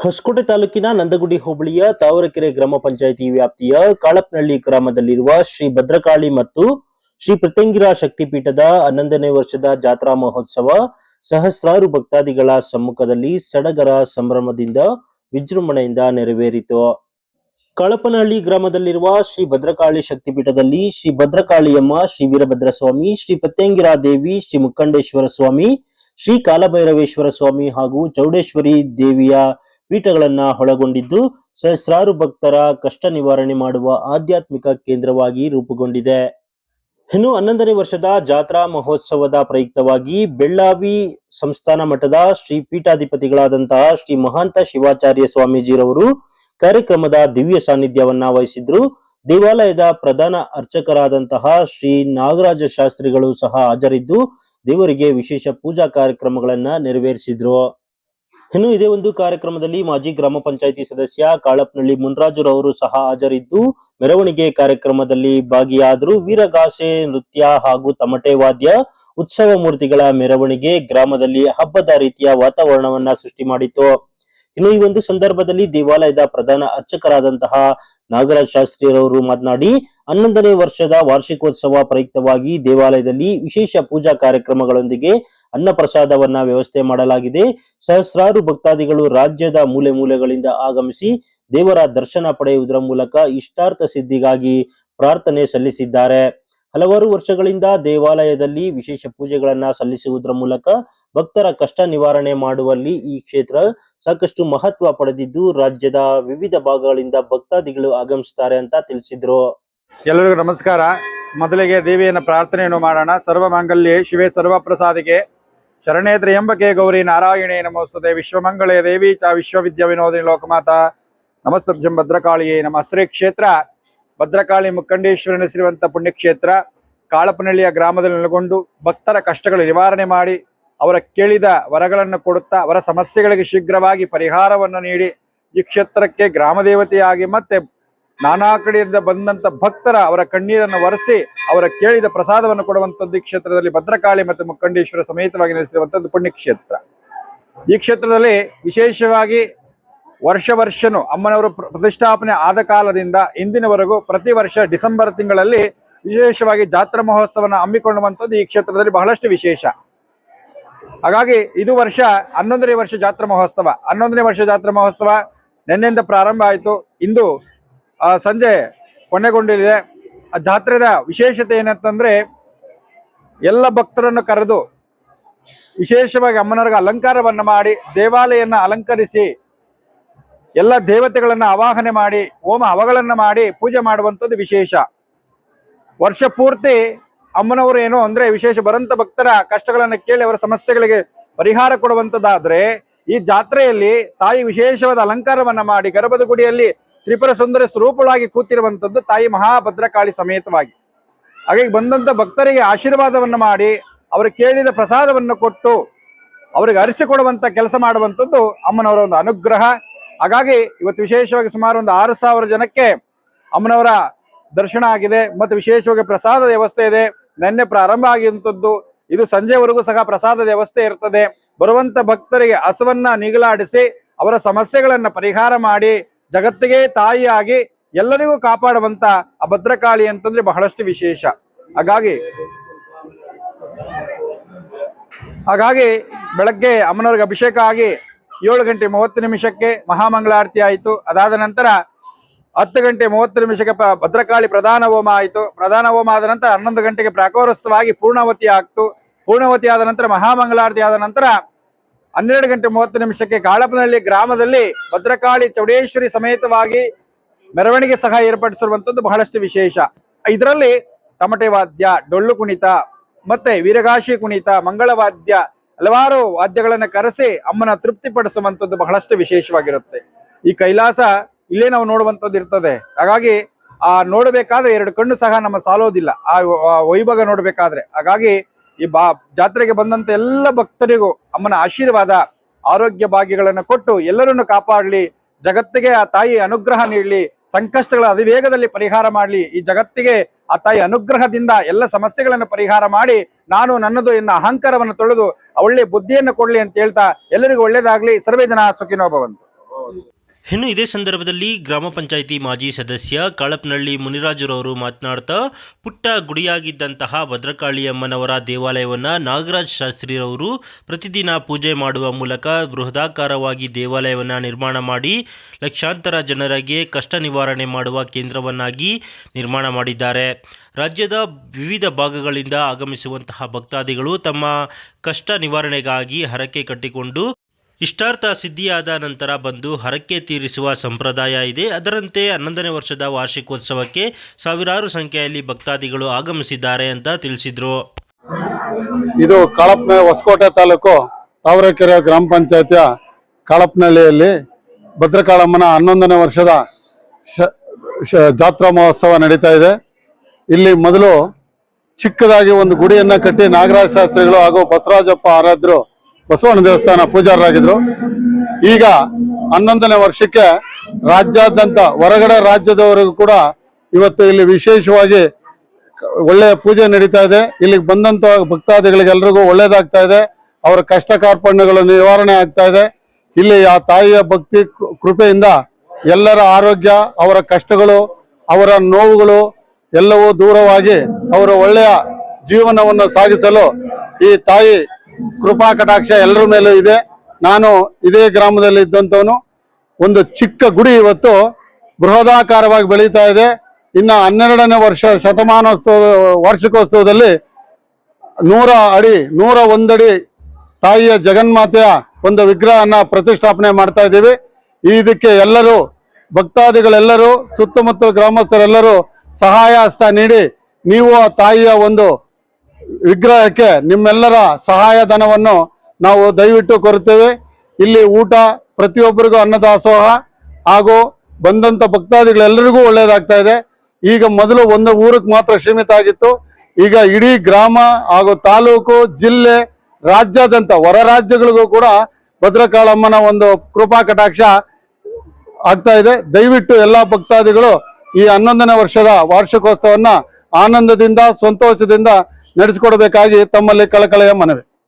ಹೊಸಕೋಟೆ ತಾಲೂಕಿನ ನಂದಗುಡಿ ಹೋಬಳಿಯ ತಾವರೆಕೆರೆ ಗ್ರಾಮ ಪಂಚಾಯಿತಿ ವ್ಯಾಪ್ತಿಯ ಕಾಳಪ್ನಹಳ್ಳಿ ಗ್ರಾಮದಲ್ಲಿರುವ ಶ್ರೀ ಭದ್ರಕಾಳಿ ಮತ್ತು ಶ್ರೀ ಪ್ರತ್ಯಂಗಿರ ಶಕ್ತಿಪೀಠದ 11ನೇ ವರ್ಷದ ಜಾತ್ರಾ ಮಹೋತ್ಸವ ಸಹಸ್ರಾರು ಭಕ್ತಾದಿಗಳ ಸಮ್ಮುಖದಲ್ಲಿ ಸಡಗರ ಸಂಭ್ರಮದಿಂದ ವಿಜೃಂಭಣೆಯಿಂದ ನೆರವೇರಿತು. ಕಾಳಪ್ಪನಹಳ್ಳಿ ಗ್ರಾಮದಲ್ಲಿರುವ ಶ್ರೀ ಭದ್ರಕಾಳಿ ಶಕ್ತಿಪೀಠದಲ್ಲಿ ಶ್ರೀ ಭದ್ರಕಾಳಿಯಮ್ಮ, ಶ್ರೀ ವೀರಭದ್ರಸ್ವಾಮಿ, ಶ್ರೀ ಪ್ರತ್ಯಂಗಿರಾ ದೇವಿ, ಶ್ರೀ ಮುಕ್ಕಂಡೇಶ್ವರ ಸ್ವಾಮಿ, ಶ್ರೀ ಕಾಲಭೈರವೇಶ್ವರ ಸ್ವಾಮಿ ಹಾಗೂ ಚೌಡೇಶ್ವರಿ ದೇವಿಯ ಪೀಠಗಳನ್ನ ಒಳಗೊಂಡಿದ್ದು ಸಹಸ್ರಾರು ಭಕ್ತರ ಕಷ್ಟ ನಿವಾರಣೆ ಮಾಡುವ ಆಧ್ಯಾತ್ಮಿಕ ಕೇಂದ್ರವಾಗಿ ರೂಪುಗೊಂಡಿದೆ. ಇನ್ನು 11ನೇ ವರ್ಷದ ಜಾತ್ರಾ ಮಹೋತ್ಸವದ ಪ್ರಯುಕ್ತವಾಗಿ ಬೆಳ್ಳಾವಿ ಸಂಸ್ಥಾನ ಮಠದ ಶ್ರೀ ಪೀಠಾಧಿಪತಿಗಳಾದಂತಹ ಶ್ರೀ ಮಹಾಂತ ಶಿವಾಚಾರ್ಯ ಸ್ವಾಮೀಜಿರವರು ಕಾರ್ಯಕ್ರಮದ ದಿವ್ಯ ಸಾನ್ನಿಧ್ಯವನ್ನ ವಹಿಸಿದ್ರು. ದೇವಾಲಯದ ಪ್ರಧಾನ ಅರ್ಚಕರಾದಂತಹ ಶ್ರೀ ನಾಗರಾಜ ಶಾಸ್ತ್ರಿಗಳು ಸಹ ಹಾಜರಿದ್ದು ದೇವರಿಗೆ ವಿಶೇಷ ಪೂಜಾ ಕಾರ್ಯಕ್ರಮಗಳನ್ನ ನೆರವೇರಿಸಿದ್ರು. ಇನ್ನು ಇದೇ ಒಂದು ಕಾರ್ಯಕ್ರಮದಲ್ಲಿ ಮಾಜಿ ಗ್ರಾಮ ಪಂಚಾಯಿತಿ ಸದಸ್ಯ ಕಾಳಪ್ಪನಹಳ್ಳಿ ಮುನ್ರಾಜುರವರು ಸಹ ಹಾಜರಿದ್ದು ಮೆರವಣಿಗೆ ಕಾರ್ಯಕ್ರಮದಲ್ಲಿ ಭಾಗಿಯಾದರು. ವೀರಗಾಸೆ ನೃತ್ಯ ಹಾಗೂ ತಮಟೆ ವಾದ್ಯ ಉತ್ಸವ ಮೂರ್ತಿಗಳ ಮೆರವಣಿಗೆ ಗ್ರಾಮದಲ್ಲಿ ಹಬ್ಬದ ರೀತಿಯ ವಾತಾವರಣವನ್ನ ಸೃಷ್ಟಿ ಮಾಡಿತು. ಇನ್ನು ಈ ಒಂದು ಸಂದರ್ಭದಲ್ಲಿ ದೇವಾಲಯದ ಪ್ರಧಾನ ಅರ್ಚಕರಾದಂತಹ ನಾಗರಾಜ್ ಶಾಸ್ತ್ರಿರವರು ಮಾತನಾಡಿ 11ನೇ ವರ್ಷದ ವಾರ್ಷಿಕೋತ್ಸವ ಪ್ರಯುಕ್ತವಾಗಿ ದೇವಾಲಯದಲ್ಲಿ ವಿಶೇಷ ಪೂಜಾ ಕಾರ್ಯಕ್ರಮಗಳೊಂದಿಗೆ ಅನ್ನ ಪ್ರಸಾದವನ್ನ ವ್ಯವಸ್ಥೆ ಮಾಡಲಾಗಿದೆ. ಸಹಸ್ರಾರು ಭಕ್ತಾದಿಗಳು ರಾಜ್ಯದ ಮೂಲೆ ಮೂಲೆಗಳಿಂದ ಆಗಮಿಸಿ ದೇವರ ದರ್ಶನ ಪಡೆಯುವುದರ ಮೂಲಕ ಇಷ್ಟಾರ್ಥ ಸಿದ್ಧಿಗಾಗಿ ಪ್ರಾರ್ಥನೆ ಸಲ್ಲಿಸಿದ್ದಾರೆ. ಹಲವಾರು ವರ್ಷಗಳಿಂದ ದೇವಾಲಯದಲ್ಲಿ ವಿಶೇಷ ಪೂಜೆಗಳನ್ನ ಸಲ್ಲಿಸುವುದರ ಮೂಲಕ ಭಕ್ತರ ಕಷ್ಟ ನಿವಾರಣೆ ಮಾಡುವಲ್ಲಿ ಈ ಕ್ಷೇತ್ರ ಸಾಕಷ್ಟು ಮಹತ್ವ ಪಡೆದಿದ್ದು ರಾಜ್ಯದ ವಿವಿಧ ಭಾಗಗಳಿಂದ ಭಕ್ತಾದಿಗಳು ಆಗಮಿಸುತ್ತಾರೆ ಅಂತ ತಿಳಿಸಿದ್ರು. ಎಲ್ಲರಿಗೂ ನಮಸ್ಕಾರ. ಮೊದಲಿಗೆ ದೇವಿಯನ್ನು ಪ್ರಾರ್ಥನೆಯನ್ನು ಮಾಡೋಣ. ಸರ್ವ ಮಾಂಗಲ್ಯೆ ಶಿವೆ ಸರ್ವ ಪ್ರಸಾದಿಗೆ ಶರಣೇ ತ್ರ್ಯಂಬಕೆ ಗೌರಿ ನಾರಾಯಣೇ ನಮೋಸ್ತುತೆ. ವಿಶ್ವಮಂಗಳೇ ದೇವಿ ಚ ವಿಶ್ವವಿದ್ಯಾ ವಿನೋದಿನಿ ಲೋಕಮಾತಾ ನಮಸ್ತಭ್ಯಂ ಭದ್ರಕಾಳಿಯೇ ನಮಃ. ಶ್ರೀ ಕ್ಷೇತ್ರ ಭದ್ರಕಾಳಿ ಮುಕ್ಕಂಡೇಶ್ವರನ ಹೆಸರಿರುವಂಥ ಪುಣ್ಯಕ್ಷೇತ್ರ ಕಾಳಪ್ಪನಹಳ್ಳಿಯ ಗ್ರಾಮದಲ್ಲಿ ನೆಲೆಗೊಂಡು ಭಕ್ತರ ಕಷ್ಟಗಳು ನಿವಾರಣೆ ಮಾಡಿ ಅವರ ಕೇಳಿದ ವರಗಳನ್ನು ಕೊಡುತ್ತಾ ಅವರ ಸಮಸ್ಯೆಗಳಿಗೆ ಶೀಘ್ರವಾಗಿ ಪರಿಹಾರವನ್ನು ನೀಡಿ ಈ ಕ್ಷೇತ್ರಕ್ಕೆ ಗ್ರಾಮ ದೇವತೆಯಾಗಿ ಮತ್ತೆ ನಾನಾ ಕಡೆಯಿಂದ ಬಂದಂತ ಭಕ್ತರ ಅವರ ಕಣ್ಣೀರನ್ನು ಒರೆಸಿ ಅವರ ಕೇಳಿದ ಪ್ರಸಾದವನ್ನು ಕೊಡುವಂಥದ್ದು ಈ ಕ್ಷೇತ್ರದಲ್ಲಿ ಭದ್ರಕಾಳಿ ಮತ್ತು ಮುಕ್ಕಂಡೇಶ್ವರ ಸಮೇತವಾಗಿ ನೆಲೆಸಿರುವಂಥದ್ದು ಪುಣ್ಯಕ್ಷೇತ್ರ. ಈ ಕ್ಷೇತ್ರದಲ್ಲಿ ವಿಶೇಷವಾಗಿ ವರ್ಷನೂ ಅಮ್ಮನವರು ಪ್ರತಿಷ್ಠಾಪನೆ ಆದ ಕಾಲದಿಂದ ಇಂದಿನವರೆಗೂ ಪ್ರತಿ ವರ್ಷ ಡಿಸೆಂಬರ್ ತಿಂಗಳಲ್ಲಿ ವಿಶೇಷವಾಗಿ ಜಾತ್ರಾ ಮಹೋತ್ಸವವನ್ನು ಹಮ್ಮಿಕೊಳ್ಳುವಂಥದ್ದು ಈ ಕ್ಷೇತ್ರದಲ್ಲಿ ಬಹಳಷ್ಟು ವಿಶೇಷ. ಹಾಗಾಗಿ ಇದು ವರ್ಷ 11ನೇ ವರ್ಷ ಜಾತ್ರಾ ಮಹೋತ್ಸವ. 11ನೇ ವರ್ಷ ಜಾತ್ರಾ ಮಹೋತ್ಸವ ನಿನ್ನೆಯಿಂದ ಪ್ರಾರಂಭ ಆಯಿತು. ಇಂದು ಸಂಜೆ ಕೊನೆಗೊಂಡಿದೆ. ಆ ಜಾತ್ರೆದ ವಿಶೇಷತೆ ಏನಂತಂದ್ರೆ ಎಲ್ಲ ಭಕ್ತರನ್ನು ಕರೆದು ವಿಶೇಷವಾಗಿ ಅಮ್ಮನವರಿಗೆ ಅಲಂಕಾರವನ್ನು ಮಾಡಿ ದೇವಾಲಯನ್ನ ಅಲಂಕರಿಸಿ ಎಲ್ಲ ದೇವತೆಗಳನ್ನ ಆವಾಹನೆ ಮಾಡಿ ಹೋಮ ಹವಗಳನ್ನು ಮಾಡಿ ಪೂಜೆ ಮಾಡುವಂಥದ್ದು ವಿಶೇಷ. ವರ್ಷ ಪೂರ್ತಿ ಅಮ್ಮನವರು ಏನು ಅಂದ್ರೆ ವಿಶೇಷ ಬರಂತ ಭಕ್ತರ ಕಷ್ಟಗಳನ್ನು ಕೇಳಿ ಅವರ ಸಮಸ್ಯೆಗಳಿಗೆ ಪರಿಹಾರ ಕೊಡುವಂಥದ್ದಾದ್ರೆ ಈ ಜಾತ್ರೆಯಲ್ಲಿ ತಾಯಿ ವಿಶೇಷವಾದ ಅಲಂಕಾರವನ್ನ ಮಾಡಿ ಗರ್ಭದ ಗುಡಿಯಲ್ಲಿ ತ್ರಿಪುರ ಸುಂದರ ಸ್ವರೂಪವಾಗಿ ಕೂತಿರುವಂಥದ್ದು ತಾಯಿ ಮಹಾಭದ್ರಕಾಳಿ ಸಮೇತವಾಗಿ. ಹಾಗಾಗಿ ಬಂದಂತ ಭಕ್ತರಿಗೆ ಆಶೀರ್ವಾದವನ್ನು ಮಾಡಿ ಅವರು ಕೇಳಿದ ಪ್ರಸಾದವನ್ನು ಕೊಟ್ಟು ಅವರಿಗೆ ಅರಿಸಿಕೊಡುವಂತ ಕೆಲಸ ಮಾಡುವಂಥದ್ದು ಅಮ್ಮನವರ ಒಂದು ಅನುಗ್ರಹ. ಹಾಗಾಗಿ ಇವತ್ತು ವಿಶೇಷವಾಗಿ ಸುಮಾರು ಒಂದು 6,000 ಜನಕ್ಕೆ ಅಮ್ಮನವರ ದರ್ಶನ ಆಗಿದೆ ಮತ್ತು ವಿಶೇಷವಾಗಿ ಪ್ರಸಾದದ ವ್ಯವಸ್ಥೆ ಇದೆ. ನಿನ್ನೆ ಪ್ರಾರಂಭ ಆಗಿರುವಂಥದ್ದು, ಇದು ಸಂಜೆವರೆಗೂ ಸಹ ಪ್ರಸಾದದ ವ್ಯವಸ್ಥೆ ಇರ್ತದೆ. ಬರುವಂತ ಭಕ್ತರಿಗೆ ಹಸುವನ್ನ ನೀಗಲಾಡಿಸಿ ಅವರ ಸಮಸ್ಯೆಗಳನ್ನ ಪರಿಹಾರ ಮಾಡಿ ಜಗತ್ತಿಗೆ ತಾಯಿಯಾಗಿ ಎಲ್ಲರಿಗೂ ಕಾಪಾಡುವಂತ ಆ ಭದ್ರಕಾಳಿ ಅಂತಂದ್ರೆ ಬಹಳಷ್ಟು ವಿಶೇಷ. ಹಾಗಾಗಿ ಬೆಳಗ್ಗೆ ಅಮ್ಮನವ್ರಿಗೆ ಅಭಿಷೇಕ ಆಗಿ 7:30 ಮಹಾಮಂಗಳಾರತಿ ಆಯಿತು. ಅದಾದ ನಂತರ 10:30 ಭದ್ರಕಾಳಿ ಪ್ರಧಾನ ಹೋಮ ಆಯಿತು. ಪ್ರಧಾನ ಹೋಮ ಆದ ನಂತರ 11 ಗಂಟೆಗೆ ಪ್ರಾಕೋರಸ್ಥವಾಗಿ ಪೂರ್ಣಾವತಿ ಆಗ್ತು. ಪೂರ್ಣಾವತಿ ಆದ ನಂತರ ಮಹಾಮಂಗಳಾರತಿ ಆದ ನಂತರ 12:30 ಕಾಳಪ್ಪನಹಳ್ಳಿ ಗ್ರಾಮದಲ್ಲಿ ಭದ್ರಕಾಳಿ ಚೌಡೇಶ್ವರಿ ಸಮೇತವಾಗಿ ಮೆರವಣಿಗೆ ಸಹ ಏರ್ಪಡಿಸಿರುವಂಥದ್ದು ಬಹಳಷ್ಟು ವಿಶೇಷ. ಇದರಲ್ಲಿ ತಮಟೆ ವಾದ್ಯ, ಡೊಳ್ಳು ಕುಣಿತ ಮತ್ತೆ ವೀರಗಾಶಿ ಕುಣಿತ, ಮಂಗಳವಾದ್ಯ ಹಲವಾರು ವಾದ್ಯಗಳನ್ನು ಕರೆಸಿ ಅಮ್ಮನ ತೃಪ್ತಿಪಡಿಸುವಂಥದ್ದು ಬಹಳಷ್ಟು ವಿಶೇಷವಾಗಿರುತ್ತೆ. ಈ ಕೈಲಾಸ ಇಲ್ಲೇ ನಾವು ನೋಡುವಂಥದ್ದು ಇರ್ತದೆ. ಹಾಗಾಗಿ ನೋಡಬೇಕಾದ್ರೆ 2 ಕಣ್ಣು ಸಹ ನಮ್ಮ ಸಾಲೋದಿಲ್ಲ ಆ ವೈಭವ ನೋಡ್ಬೇಕಾದ್ರೆ. ಹಾಗಾಗಿ ಈ ಜಾತ್ರೆಗೆ ಬಂದಂತ ಎಲ್ಲ ಭಕ್ತರಿಗೂ ಅಮ್ಮನ ಆಶೀರ್ವಾದ ಆರೋಗ್ಯ ಭಾಗ್ಯಗಳನ್ನು ಕೊಟ್ಟು ಎಲ್ಲರನ್ನು ಕಾಪಾಡಲಿ, ಜಗತ್ತಿಗೆ ಆ ತಾಯಿ ಅನುಗ್ರಹ ನೀಡಲಿ, ಸಂಕಷ್ಟಗಳ ಅತಿವೇಗದಲ್ಲಿ ಪರಿಹಾರ ಮಾಡಲಿ. ಈ ಜಗತ್ತಿಗೆ ಆ ತಾಯಿ ಅನುಗ್ರಹದಿಂದ ಎಲ್ಲ ಸಮಸ್ಯೆಗಳನ್ನು ಪರಿಹಾರ ಮಾಡಿ ನಾನು ನನ್ನದು ಎನ್ನ ಅಹಂಕಾರವನ್ನು ತೊಳೆದು ಒಳ್ಳೆ ಬುದ್ಧಿಯನ್ನು ಕೊಡ್ಲಿ ಅಂತ ಹೇಳ್ತಾ ಎಲ್ಲರಿಗೂ ಒಳ್ಳೇದಾಗ್ಲಿ. ಸರ್ವೇ ಜನ ಸುಖಿನೋ ಭವಂತು. ಇನ್ನು ಇದೇ ಸಂದರ್ಭದಲ್ಲಿ ಗ್ರಾಮ ಪಂಚಾಯಿತಿ ಮಾಜಿ ಸದಸ್ಯ ಕಾಳಪ್ನಳ್ಳಿ ಮುನಿರಾಜುರವರು ಮಾತನಾಡ್ತಾ, ಪುಟ್ಟ ಗುಡಿಯಾಗಿದ್ದಂತಹ ಭದ್ರಕಾಳಿ ಅಮ್ಮನವರ ದೇವಾಲಯವನ್ನು ನಾಗರಾಜ್ ಶಾಸ್ತ್ರಿರವರು ಪ್ರತಿದಿನ ಪೂಜೆ ಮಾಡುವ ಮೂಲಕ ಬೃಹದಾಕಾರವಾಗಿ ದೇವಾಲಯವನ್ನು ನಿರ್ಮಾಣ ಮಾಡಿ ಲಕ್ಷಾಂತರ ಜನರಿಗೆ ಕಷ್ಟ ನಿವಾರಣೆ ಮಾಡುವ ಕೇಂದ್ರವನ್ನಾಗಿ ನಿರ್ಮಾಣ ಮಾಡಿದ್ದಾರೆ. ರಾಜ್ಯದ ವಿವಿಧ ಭಾಗಗಳಿಂದ ಆಗಮಿಸುವಂತಹ ಭಕ್ತಾದಿಗಳು ತಮ್ಮ ಕಷ್ಟ ನಿವಾರಣೆಗಾಗಿ ಹರಕೆ ಕಟ್ಟಿಕೊಂಡು ಇಷ್ಟಾರ್ಥ ಸಿದ್ಧಿಯಾದ ನಂತರ ಬಂದು ಹರಕೆ ತೀರಿಸುವ ಸಂಪ್ರದಾಯ ಇದೆ. ಅದರಂತೆ 11ನೇ ವರ್ಷದ ವಾರ್ಷಿಕೋತ್ಸವಕ್ಕೆ ಸಾವಿರಾರು ಸಂಖ್ಯೆಯಲ್ಲಿ ಭಕ್ತಾದಿಗಳು ಆಗಮಿಸಿದ್ದಾರೆ ಅಂತ ತಿಳಿಸಿದರು. ಇದು ಹೊಸಕೋಟೆ ತಾಲೂಕು ತಾವರೆಕೆರೆ ಗ್ರಾಮ ಪಂಚಾಯತಿಯ ಕಾಳಪ್ನಹಳ್ಳಿಯಲ್ಲಿ ಭದ್ರಕಾಳಮ್ಮನ 11ನೇ ವರ್ಷದ ಜಾತ್ರಾ ಮಹೋತ್ಸವ ನಡೀತಾ ಇದೆ. ಇಲ್ಲಿ ಮೊದಲು ಚಿಕ್ಕದಾಗಿ ಒಂದು ಗುಡಿಯನ್ನು ಕಟ್ಟಿ ನಾಗರಾಜ ಶಾಸ್ತ್ರಿಗಳು ಹಾಗೂ ಬಸವರಾಜಪ್ಪ ಆರಾಧ್ಯರು ಬಸವಣ್ಣ ದೇವಸ್ಥಾನ ಪೂಜಾರರಾಗಿದ್ರು. ಈಗ 11ನೇ ವರ್ಷಕ್ಕೆ ರಾಜ್ಯಾದ್ಯಂತ ಹೊರಗಡೆ ರಾಜ್ಯದವರೆಗೂ ಕೂಡ ಇವತ್ತು ಇಲ್ಲಿ ವಿಶೇಷವಾಗಿ ಒಳ್ಳೆಯ ಪೂಜೆ ನಡೀತಾ ಇದೆ. ಇಲ್ಲಿಗೆ ಬಂದಂತ ಭಕ್ತಾದಿಗಳಿಗೆಲ್ರಿಗೂ ಒಳ್ಳೇದಾಗ್ತಾ ಇದೆ. ಅವರ ಕಷ್ಟ ಕಾರ್ಪಣ್ಯಗಳು ನಿವಾರಣೆ ಆಗ್ತಾ ಇದೆ. ಇಲ್ಲಿ ಆ ತಾಯಿಯ ಭಕ್ತಿ ಕೃಪೆಯಿಂದ ಎಲ್ಲರ ಆರೋಗ್ಯ, ಅವರ ಕಷ್ಟಗಳು, ಅವರ ನೋವುಗಳು ಎಲ್ಲವೂ ದೂರವಾಗಿ ಅವರ ಒಳ್ಳೆಯ ಜೀವನವನ್ನು ಸಾಗಿಸಲು ಈ ತಾಯಿ ಕೃಪಾ ಕಟಾಕ್ಷ ಎಲ್ಲರ ಮೇಲೂ ಇದೆ. ನಾನು ಇದೇ ಗ್ರಾಮದಲ್ಲಿ ಇದ್ದಂಥವನು. ಒಂದು ಚಿಕ್ಕ ಗುಡಿ ಇವತ್ತು ಬೃಹದಾಕಾರವಾಗಿ ಬೆಳೀತಾ ಇದೆ. ಇನ್ನು 12ನೇ ವಾರ್ಷಿಕೋತ್ಸವದಲ್ಲಿ 101 ಅಡಿ ತಾಯಿಯ ಜಗನ್ಮಾತೆಯ ಒಂದು ವಿಗ್ರಹನ ಪ್ರತಿಷ್ಠಾಪನೆ ಮಾಡ್ತಾ ಇದ್ದೀವಿ. ಇದಕ್ಕೆ ಎಲ್ಲರೂ ಭಕ್ತಾದಿಗಳೆಲ್ಲರೂ ಸುತ್ತಮುತ್ತ ಗ್ರಾಮಸ್ಥರೆಲ್ಲರೂ ಸಹಾಯ ಹಸ್ತ ನೀಡಿ ನೀವು ಆ ತಾಯಿಯ ಒಂದು ವಿಗ್ರಹಕ್ಕೆ ನಿಮ್ಮೆಲ್ಲರ ಸಹಾಯಧನವನ್ನು ನಾವು ದಯವಿಟ್ಟು ಕೋರುತ್ತೇವೆ. ಇಲ್ಲಿ ಊಟ ಪ್ರತಿಯೊಬ್ಬರಿಗೂ ಅನ್ನದಾಸೋಹ ಹಾಗೂ ಬಂದಂತ ಭಕ್ತಾದಿಗಳೆಲ್ಲರಿಗೂ ಒಳ್ಳೆಯದಾಗ್ತಾ ಇದೆ. ಈಗ ಮೊದಲು ಒಂದು ಊರಿಗೆ ಮಾತ್ರ ಸೀಮಿತ ಆಗಿತ್ತು. ಈಗ ಇಡೀ ಗ್ರಾಮ ಹಾಗೂ ತಾಲೂಕು, ಜಿಲ್ಲೆ, ರಾಜ್ಯಾದ್ಯಂತ ಹೊರ ರಾಜ್ಯಗಳಿಗೂ ಕೂಡ ಭದ್ರಕಾಳಮ್ಮನ ಒಂದು ಕೃಪಾ ಕಟಾಕ್ಷ ಆಗ್ತಾ ಇದೆ. ದಯವಿಟ್ಟು ಎಲ್ಲಾ ಭಕ್ತಾದಿಗಳು ಈ 11ನೇ ವರ್ಷದ ವಾರ್ಷಿಕೋತ್ಸವನ್ನ ಆನಂದದಿಂದ ಸಂತೋಷದಿಂದ ನಡೆಸಿಕೊಡಬೇಕಾಗಿ ತಮ್ಮಲ್ಲಿ ಕಳಕಳಿಯ ಮನವಿ.